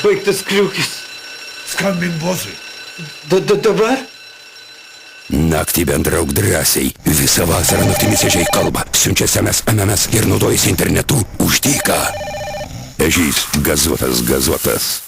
baigtas kliūkis. Skambink bosui. Dabar? Naktį bendrauk drąsiai. Visą vasarą naktimis ežiai kalba, siunčia SMS, MMS ir naudojasi internetu už dyką. Ežys gazuotas.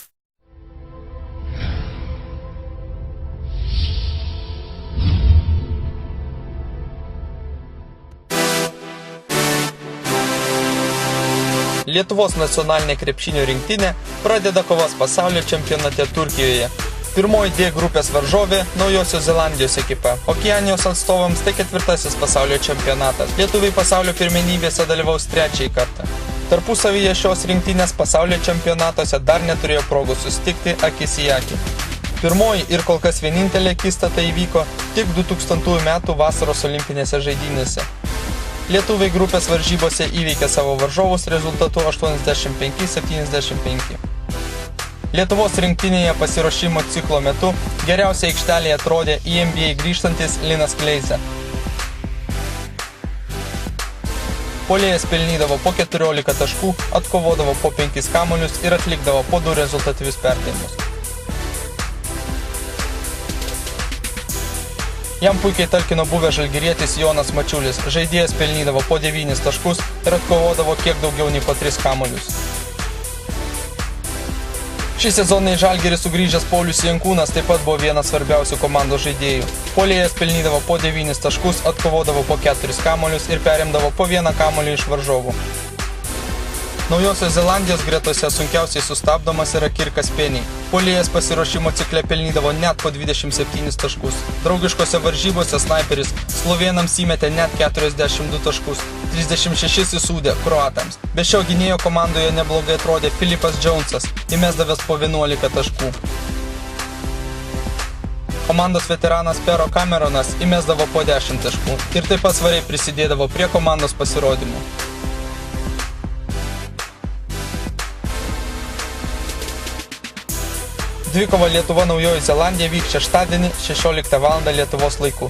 Lietuvos nacionalinė krepšinio rinktinė pradeda kovas pasaulio čempionate Turkijoje. Pirmoji D grupės varžovė – Naujosios Zelandijos ekipa. Okeanijos atstovams tai 4. pasaulio čempionatas. Lietuviai pasaulio pirmenybėse dalyvaus 3. kartą. Tarpusavyje šios rinktinės pasaulio čempionatuose dar neturėjo progos susitikti akis į akį. Pirmoji ir kol kas vienintelė akistata įvyko tik 2000 metų vasaros olimpinėse žaidynėse. Lietuviai grupės varžybose įveikė savo varžovus rezultatu 85-75. Lietuvos rinktinėje pasiruošimo ciklo metu geriausiai aikštelėje atrodė į NBA grįžtantis Linas Kleiza. Puolėjas pelnydavo po 14 taškų, atkovodavo po 5 kamuolius ir atlikdavo po 2 rezultatyvius perdavimus. Jam puikiai talkino buvęs žalgirietis Jonas Mačiulis. Žaidėjas pelnydavo po 9 taškus ir atkovodavo kiek daugiau nei po 3 kamuolius. Šį sezoną į Žalgirį sugrįžęs Paulius Jankūnas taip pat buvo vienas svarbiausių komandos žaidėjų. Puolėjas pelnydavo po 9 taškus, atkovodavo po 4 kamuolius ir perimdavo po 1 kamuolį iš varžovų. Naujosios Zelandijos gretose sunkiausiai sustabdomas yra Kirkas Penny. Puolėjas pasiruošimo cikle pelnydavo net po 27 taškus. Draugiškose varžybose snaiperis slovėnams įmetė net 42 taškus, 36 įsūdė kroatams. Be šio gynėjo komandoje neblogai atrodė Filipas Džounsas, įmesdavęs po 11 taškų. Komandos veteranas Pero Cameronas įmesdavo po 10 taškų ir taip pat svariai prisidėdavo prie komandos pasirodymų. Dvikova Lietuva Naujoji Zelandija vyks šeštadienį 16 val. Lietuvos laiku.